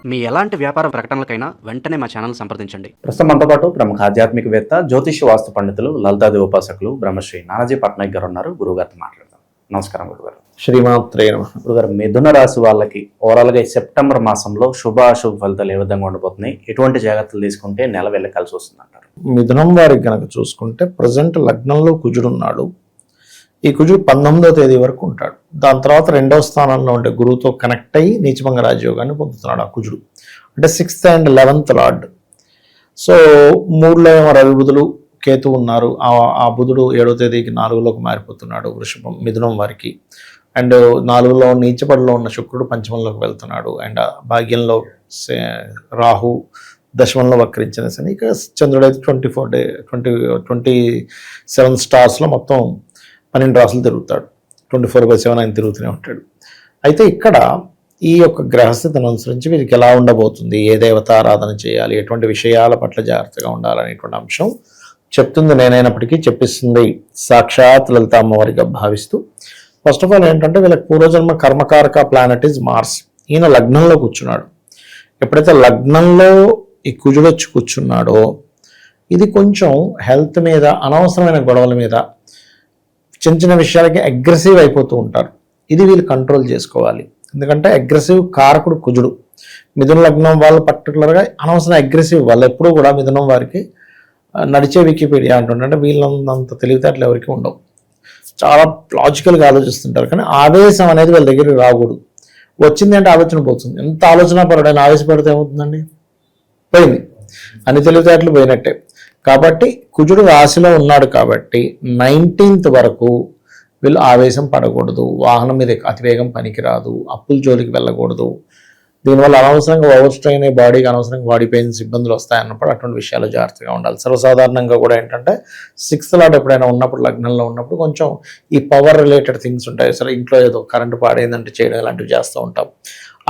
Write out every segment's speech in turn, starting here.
మీ ఎలాంటి వ్యాపార ప్రకటనలకైనా వెంటనే మా ఛానల్ సంప్రదించండి. ప్రస్తుతం మనతో పాటు ప్రముఖ ఆధ్యాత్మికవేత్త, జ్యోతిష్య వాస్తు పండితులు, లలితాదేవి ఉపాసకులు బ్రహ్మశ్రీ నానాజీ పట్నాయక్ గారు ఉన్నారు. గురువుగారితో మాట్లాడదాం. నమస్కారం గురుగారు. శ్రీమాత్రే నమః. గురుగారు, మిథున రాశి వాళ్ళకి ఓవరాల్గా ఈ సెప్టెంబర్ మాసంలో శుభాశుభ ఫలితాలు ఏ విధంగా ఉండబోతున్నాయి? ఎటువంటి జాగ్రత్తలు తీసుకుంటే నెల వెళ్ళకాల్సి వస్తుంది అంటారు? మిథునం వారికి కనుక చూసుకుంటే ప్రజెంట్ లగ్నంలో కుజుడు ఉన్నాడు. ఈ కుజుడు 19వ తేదీ వరకు ఉంటాడు. దాని తర్వాత 2వ స్థానంలో ఉండే గురువుతో కనెక్ట్ అయ్యి నీచభంగ రాజయోగాన్ని పొందుతున్నాడు ఆ కుజుడు. అంటే 6th and 11th lord. So 3లో ఏమో రవి బుధులు కేతు ఉన్నారు. ఆ బుధుడు 7వ తేదీకి 4లోకి మారిపోతున్నాడు వృషభం మిథునం వారికి. అండ్ 4లో నీచపడిలో ఉన్న శుక్రుడు పంచమంలోకి వెళ్తున్నాడు. అండ్ భాగ్యంలో రాహు, దశమంలో వక్రించిన శని. ఇక చంద్రుడు అయితే 27 స్టార్స్లో మొత్తం 12 రాసులు తిరుగుతాడు. 24/7 ఆయన తిరుగుతూనే ఉంటాడు. అయితే ఇక్కడ ఈ యొక్క గ్రహస్థితిని అనుసరించి వీరికి ఎలా ఉండబోతుంది, ఏ దేవత ఆరాధన చేయాలి, ఎటువంటి విషయాల పట్ల జాగ్రత్తగా ఉండాలనేటువంటి అంశం చెప్తుంది నేనైనప్పటికీ చెప్పిస్తుంది సాక్షాత్ లలిత అమ్మవారిగా భావిస్తూ. ఫస్ట్ ఆఫ్ ఆల్ ఏంటంటే వీళ్ళకి పూర్వజన్మ కర్మకారక ప్లానెట్ ఇస్ మార్స్. ఈయన లగ్నంలో కూర్చున్నాడు. ఎప్పుడైతే లగ్నంలో ఈ కుజుడు వచ్చి కూర్చున్నాడో ఇది కొంచెం హెల్త్ మీద, అనవసరమైన గొడవల మీద, చిన్న చిన్న విషయాలకి అగ్రెసివ్ అయిపోతూ ఉంటారు. ఇది వీళ్ళు కంట్రోల్ చేసుకోవాలి. ఎందుకంటే అగ్రెసివ్ కారకుడు కుజుడు. మిథున లగ్నం వాళ్ళు పర్టికులర్గా అనవసరం అగ్రెసివ్. వాళ్ళు ఎప్పుడూ కూడా మిథునం వారికి నడిచే వికీపీడియా అంటుంటే వీళ్ళంత తెలివితేటలు ఎవరికి ఉండవు. చాలా లాజికల్గా ఆలోచిస్తుంటారు. కానీ ఆవేశం అనేది వీళ్ళ దగ్గరికి రాకూడదు. వచ్చింది అంటే ఆలోచన పోతుంది. ఎంత ఆలోచన పరుడైనా ఆవేశపడితే ఏమవుతుందండి? పోయింది, అన్ని తెలివితేటలు పోయినట్టే. కాబట్టి కుజుడు రాశిలో ఉన్నాడు కాబట్టి 19th వరకు వీళ్ళు ఆవేశం పడకూడదు. వాహనం మీద అతివేగం పనికిరాదు. అప్పుల జోలికి వెళ్ళకూడదు. దీనివల్ల అనవసరంగా ఓవర్ స్ట్రెయిన్ అయ్యి బాడీకి అనవసరంగా బాడీ పెయిన్స్, ఇబ్బందులు వస్తాయన్నప్పుడు అటువంటి విషయాలు జాగ్రత్తగా ఉండాలి. సర్వసాధారణంగా కూడా ఏంటంటే 6th లార్డ్ ఎప్పుడైనా ఉన్నప్పుడు, లగ్నంలో ఉన్నప్పుడు కొంచెం ఈ పవర్ రిలేటెడ్ థింగ్స్ ఉంటాయి. సరే, ఇంట్లో ఏదో కరెంటు పాడైందంటే చేయడం ఇలాంటివి చేస్తూ ఉంటాం.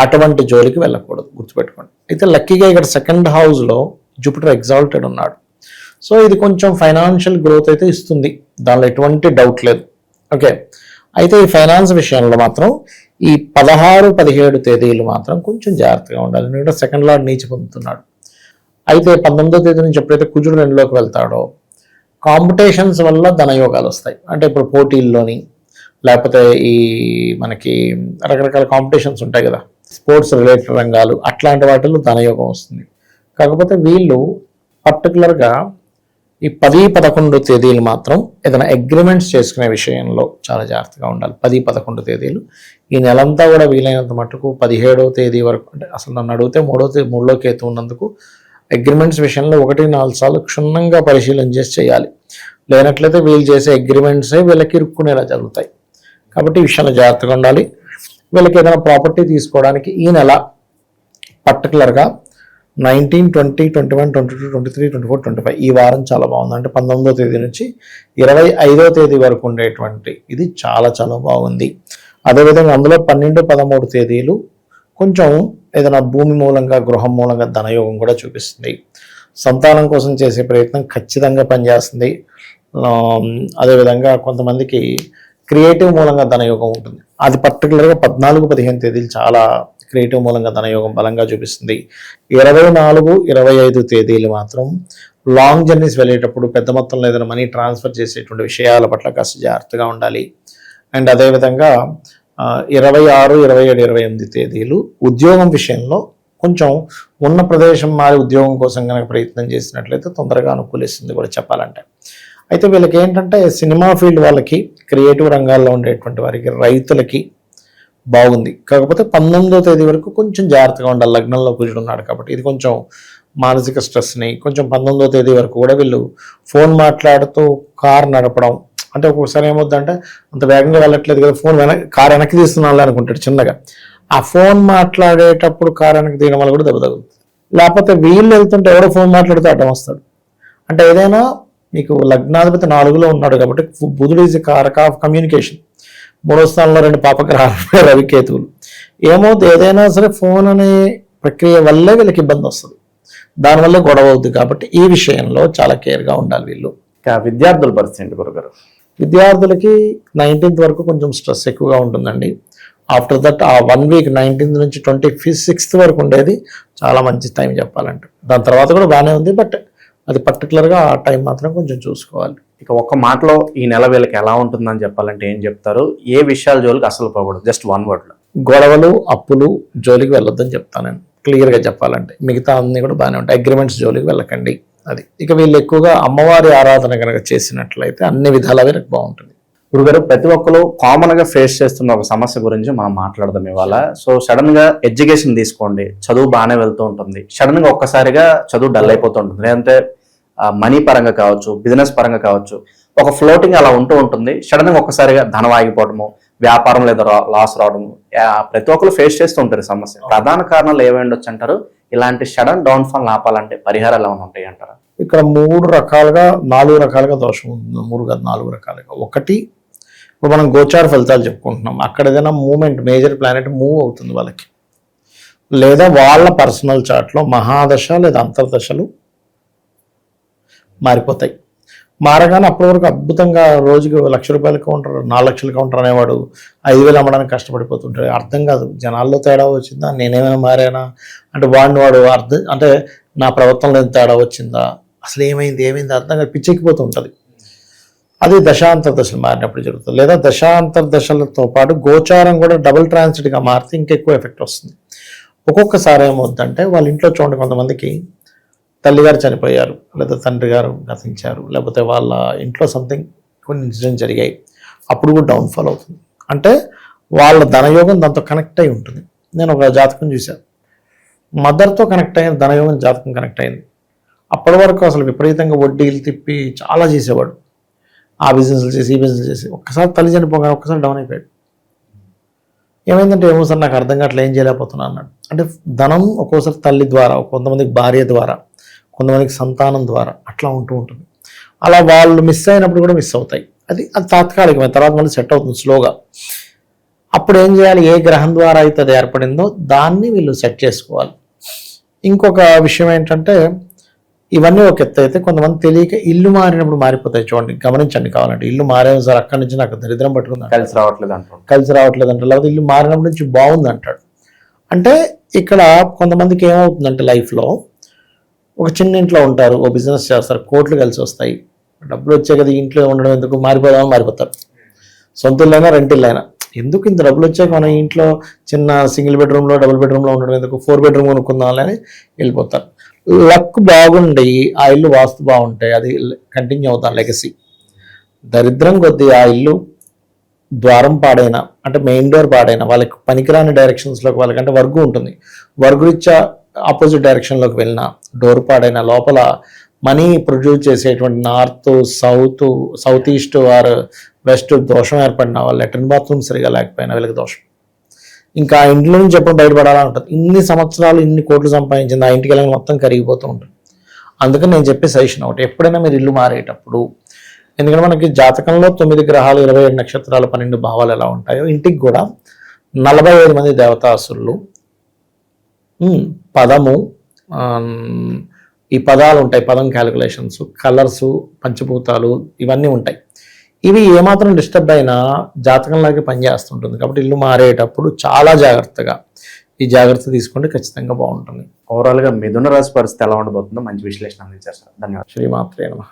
అటువంటి జోలికి వెళ్ళకూడదు, గుర్తుపెట్టుకోండి. అయితే లక్కీగా ఇక్కడ 2nd హౌస్లో జూపిటర్ ఎగ్జాల్టెడ్ ఉన్నాడు. సో ఇది కొంచెం ఫైనాన్షియల్ గ్రోత్ అయితే ఇస్తుంది, దానిలో ఎటువంటి డౌట్ లేదు. ఓకే. అయితే ఈ ఫైనాన్స్ విషయంలో మాత్రం ఈ 16, 17 తేదీలు మాత్రం కొంచెం జాగ్రత్తగా ఉండాలి. ఎందుకంటే 2nd లార్డ్ నీచ పొందుతున్నాడు. అయితే 19వ తేదీ నుంచి ఎప్పుడైతే కుజుడు 2లోకి వెళ్తాడో కాంపిటీషన్స్ వల్ల ధనయోగాలు వస్తాయి. అంటే ఇప్పుడు పోటీల్లోని, లేకపోతే ఈ మనకి రకరకాల కాంపిటీషన్స్ ఉంటాయి కదా, స్పోర్ట్స్ రిలేటెడ్ రంగాలు, అట్లాంటి వాటిల్లో ధనయోగం వస్తుంది. కాకపోతే వీళ్ళు పర్టికులర్గా ఈ 10, 11 తేదీలు మాత్రం ఏదైనా అగ్రిమెంట్స్ చేసుకునే విషయంలో చాలా జాగ్రత్తగా ఉండాలి. 10, 11 తేదీలు. ఈ నెలంతా కూడా వీలైనంత మటుకు 17వ తేదీ వరకు, అంటే అసలు నన్ను అడిగితే 3లో కేతు ఉన్నందుకు అగ్రిమెంట్స్ విషయంలో 1-4 సార్లు క్షుణ్ణంగా పరిశీలన చేసి చేయాలి. లేనట్లయితే వీళ్ళు చేసే అగ్రిమెంట్సే వీళ్ళకి ఇరుక్కునేలా జరుగుతాయి. కాబట్టి ఈ విషయంలో జాగ్రత్తగా ఉండాలి. వీళ్ళకి ఏదైనా ప్రాపర్టీ తీసుకోవడానికి ఈ నెల పర్టికులర్గా 19, 20, 21, 22, 23, 24, 25 ఈ వారం చాలా బాగుంది. అంటే 19వ తేదీ నుంచి 25వ తేదీ వరకు ఉండేటువంటి ఇది చాలా చాలా బాగుంది. అదేవిధంగా అందులో 12, 13 తేదీలు కొంచెం ఏదైనా భూమి మూలంగా, గృహం మూలంగా ధనయోగం కూడా చూపిస్తుంది. సంతానం కోసం చేసే ప్రయత్నం ఖచ్చితంగా పనిచేస్తుంది. అదేవిధంగా కొంతమందికి క్రియేటివ్ మూలంగా ధనయోగం ఉంటుంది. అది పర్టికులర్గా 14, 15 తేదీలు చాలా క్రియేటివ్ మూలంగా ధనయోగం బలంగా చూపిస్తుంది. 24, 25 తేదీలు మాత్రం లాంగ్ జర్నీస్ వెళ్ళేటప్పుడు పెద్ద మొత్తంలో ఏదైనా మనీ ట్రాన్స్ఫర్ చేసేటువంటి విషయాల పట్ల కాస్త జాగ్రత్తగా ఉండాలి. అండ్ అదేవిధంగా 26, 27, 28 తేదీలు ఉద్యోగం విషయంలో కొంచెం ఉన్న ప్రదేశం మారి ఉద్యోగం కోసం కనుక ప్రయత్నం చేసినట్లయితే తొందరగా అనుకూలిస్తుంది కూడా చెప్పాలంటే. అయితే వీళ్ళకి ఏంటంటే సినిమా ఫీల్డ్ వాళ్ళకి, క్రియేటివ్ రంగాల్లో ఉండేటువంటి వారికి, రైతులకి బాగుంది. కాకపోతే 19వ తేదీ వరకు కొంచెం జాగ్రత్తగా ఉండాలి. లగ్నంలో కుజుడు ఉన్నాడు కాబట్టి ఇది కొంచెం మానసిక స్ట్రెస్ని, కొంచెం 19వ తేదీ వరకు కూడా వీళ్ళు ఫోన్ మాట్లాడుతూ కార్ నడపడం, అంటే ఒక్కొక్కసారి ఏమవుతుందంటే అంత వేగంగా వెళ్ళట్లేదు కదా, కార్ వెనక్కి తీస్తున్నాను అనుకుంటాడు చిన్నగా. ఆ ఫోన్ మాట్లాడేటప్పుడు కార్ వెనక్కి తీయడం వల్ల కూడా దెబ్బ తగులుతుంది. లేకపోతే వీళ్ళు వెళ్తుంటే ఎవరో ఫోన్ మాట్లాడితే అడ్డం వస్తాడు. అంటే ఏదైనా మీకు లగ్నాధిపతి 4లో ఉన్నాడు కాబట్టి బుధుడు ఈజ్ కారక ఆఫ్ కమ్యూనికేషన్. 3వ స్థానంలో 2 పాపగ్రహాలు రవికేతువులు. ఏమవుతుంది, ఏదైనా సరే ఫోన్ అనే ప్రక్రియ వల్లే వీళ్ళకి ఇబ్బంది వస్తుంది, దానివల్ల గొడవ అవుతుంది. కాబట్టి ఈ విషయంలో చాలా కేర్గా ఉండాలి వీళ్ళు. విద్యార్థుల పరిస్థితి గురుగారు? విద్యార్థులకి 19th వరకు కొంచెం స్ట్రెస్ ఎక్కువగా ఉంటుందండి. ఆఫ్టర్ దట్ ఆ 1 వీక్ 19th నుంచి 26th వరకు ఉండేది చాలా మంచి టైం చెప్పాలంటే. దాని తర్వాత కూడా బాగానే ఉంది, బట్ అది పర్టికులర్గా ఆ టైం మాత్రం కొంచెం చూసుకోవాలి. ఇక ఒక్క మాటలో ఈ నెల వీళ్ళకి ఎలా ఉంటుందని చెప్పాలంటే ఏం చెప్తారు? ఏ విషయాల జోలికి అసలు పోకూడదు, జస్ట్ 1 wordలో? గొడవలు, అప్పులు జోలికి వెళ్ళొద్దని చెప్తాను నేను క్లియర్గా చెప్పాలంటే. మిగతా అన్నీ కూడా బాగానే ఉంటాయి. అగ్రిమెంట్స్ జోలికి వెళ్ళకండి. అది ఇక వీళ్ళు ఎక్కువగా అమ్మవారి ఆరాధన కనుక చేసినట్లయితే అన్ని విధాలుగా వీళ్ళకి బాగుంటుంది. గురుగారు, ప్రతి ఒక్కరు కామన్ గా ఫేస్ చేస్తున్న ఒక సమస్య గురించి మనం మాట్లాడదాం ఇవాళ. సో సడన్ గా ఎడ్యుకేషన్ తీసుకోండి, చదువు బాగానే వెళ్తూ ఉంటుంది, సడన్ గా ఒక్కసారిగా చదువు డల్ అయిపోతూ ఉంటుంది, లేదంటే మనీ పరంగా కావచ్చు, బిజినెస్ పరంగా కావచ్చు, ఒక ఫ్లోటింగ్ అలా ఉంటూ ఉంటుంది. సడన్ గా ఒక్కసారిగా ధనం ఆగిపోవడము, వ్యాపారం లేదా లాస్ రావడము, ప్రతి ఒక్కరు ఫేస్ చేస్తూ ఉంటారు సమస్య. ప్రధాన కారణాలు ఏమై ఉండొచ్చు అంటారు? ఇలాంటి సడన్ డౌన్ ఫాల్ ఆపాలంటే పరిహారాలు ఏమైనా ఉంటాయి అంటారా? ఇక్కడ 4 రకాలుగా దోషం ఉంది. 3 కాదు 4 రకాలుగా. ఒకటి, ఇప్పుడు మనం గోచార ఫలితాలు చెప్పుకుంటున్నాం. అక్కడ ఏదైనా మూమెంట్, మేజర్ ప్లానెట్ మూవ్ అవుతుంది వాళ్ళకి, లేదా వాళ్ళ పర్సనల్ చార్ట్లో మహాదశ లేదా అంతర్దశలు మారిపోతాయి. మారగానే అప్పటి వరకు అద్భుతంగా రోజుకి 1,00,000 రూపాయల కౌంటర్, 4 లక్షల కౌంటర్ అనేవాడు 5,000 అమ్మడానికి కష్టపడిపోతుంటాడు. అర్థం కాదు, జనాల్లో తేడా వచ్చిందా, నేనేమైనా మారానా అంటే వాడు అర్థం, అంటే నా ప్రవర్తనలో తేడా వచ్చిందా, అసలు ఏమైంది అర్థం కాదు, పిచ్చెక్కిపోతూ ఉంటుంది. అది దశాంతర్దశలు మారినప్పుడు జరుగుతుంది. లేదా దశాంతర్దశలతో పాటు గోచారం కూడా డబుల్ ట్రాన్సిట్గా మారితే ఇంకెక్కువ ఎఫెక్ట్ వస్తుంది. ఒక్కొక్కసారి ఏమవుతుందంటే వాళ్ళ ఇంట్లో చూడండి, కొంతమందికి తల్లిగారు చనిపోయారు, లేదా తండ్రి గారు గతించారు, లేకపోతే వాళ్ళ ఇంట్లో సంథింగ్ కొన్ని ఇన్సిడెంట్ జరిగాయి, అప్పుడు కూడా డౌన్ఫాల్ అవుతుంది. అంటే వాళ్ళ ధనయోగం దాంతో కనెక్ట్ అయి ఉంటుంది. నేను ఒక జాతకం చూశాను, మదర్తో కనెక్ట్ అయిన ధనయోగం జాతకం కనెక్ట్ అయింది. అప్పటి వరకు అసలు విపరీతంగా వడ్డీలు తిప్పి చాలా చేసేవాడు, ఆ బిజినెస్లు చేసి ఈ బిజినెస్ చేసి, ఒక్కసారి తల్లి చనిపోగానే ఒక్కసారి డౌన్ అయిపోయాడు. ఏమైందంటే ఏమో సార్ నాకు అర్థం కావట్లేదు, ఏం చేయలేకపోతున్నా అన్నాడు. అంటే ధనం ఒక్కోసారి తల్లి ద్వారా, కొంతమందికి భార్య ద్వారా, కొంతమందికి సంతానం ద్వారా అట్లా ఉంటూ ఉంటుంది. అలా వాళ్ళు మిస్ అయినప్పుడు కూడా మిస్ అవుతాయి. అది తాత్కాలికమైన, తర్వాత మళ్ళీ సెట్ అవుతుంది స్లోగా. అప్పుడు ఏం చేయాలి? ఏ గ్రహం ద్వారా అయితే అది ఏర్పడిందో దాన్ని వీళ్ళు సెట్ చేసుకోవాలి. ఇంకొక విషయం ఏంటంటే, ఇవన్నీ ఒక ఎత్తు అయితే కొంతమంది తెలియక ఇల్లు మారినప్పుడు మారిపోతాయి. చూడండి, గమనించండి కావాలంటే. ఇల్లు మారేమో సార్, అక్కడి నుంచి నాకు దరిద్రం పట్టుకుంది, కలిసి రావట్లేదు అంటాడు, లేకపోతే ఇల్లు మారినప్పటి నుంచి బాగుంది అంటాడు. అంటే ఇక్కడ కొంతమందికి ఏమవుతుందంటే, లైఫ్లో ఒక చిన్న ఇంట్లో ఉంటారు, ఓ బిజినెస్ చేస్తారు, కోట్లు కలిసి వస్తాయి, డబ్బులు వచ్చాయి కదా ఇంట్లో ఉండడం ఎందుకు, మారిపోదామని మారిపోతారు. సొంత ఇల్లైనా రెంట్ ఇల్లైనా, ఎందుకు ఇంత డబ్బులు వచ్చాక మన ఇంట్లో చిన్న సింగిల్ బెడ్రూమ్లో డబుల్ బెడ్రూమ్లో ఉండడం ఎందుకు, 4 bedroom కొనుక్కుందామని వెళ్ళిపోతారు. లక్ బాగుండి ఆ ఇల్లు వాస్తు బాగుంటాయి, అది కంటిన్యూ అవుతాం లెగసీ. దరిద్రం కొద్దీ ఆ ఇల్లు ద్వారం పాడైనా, అంటే మెయిన్ డోర్ పాడైనా, వాళ్ళకి పనికిరాని డైరెక్షన్స్లోకి, వాళ్ళకంటే వర్గు ఉంటుంది, వర్గురీత్యా ఆపోజిట్ డైరెక్షన్లోకి వెళ్ళిన, డోర్ పాడైన, లోపల మనీ ప్రొడ్యూస్ చేసేటువంటి north, south east or west దోషం ఏర్పడిన, వాళ్ళు లెట్రిన్ బాత్రూమ్ సరిగా లేకపోయినా వీళ్ళకి దోషం. ఇంకా ఆ ఇంట్లో నుంచి ఎప్పుడు బయటపడాలని ఉంటుంది. ఇన్ని సంవత్సరాలు ఇన్ని కోట్లు సంపాదించింది, ఆ ఇంటికి వెళ్ళి మొత్తం కరిగిపోతూ ఉంటుంది. అందుకని నేను చెప్పే సజెషన్ ఒకటి, ఎప్పుడైనా మీరు ఇల్లు మారేటప్పుడు, ఎందుకంటే మనకి జాతకంలో 9 గ్రహాలు, 27 నక్షత్రాలు, 12 భావాలు ఎలా ఉంటాయో, ఇంటికి కూడా 45 మంది దేవతాసురులు, పదము, ఈ పదాలు ఉంటాయి, పదం క్యాలిక్యులేషన్స్, కలర్స్, పంచభూతాలు, ఇవన్నీ ఉంటాయి. ఇవి ఏమాత్రం డిస్టర్బ్ అయినా జాతకంలాగే పనిచేస్తుంటుంది. కాబట్టి ఇల్లు మారేటప్పుడు చాలా జాగ్రత్తగా ఈ జాగ్రత్త తీసుకుంటే ఖచ్చితంగా బాగుంటుంది. ఓవరాల్గా మిథున రాశి పరిస్థితి ఎలా ఉండబోతుందో మంచి విశ్లేషణ అందించారు సార్. ధన్యవాదాలు. శ్రీమాత్రే నమః.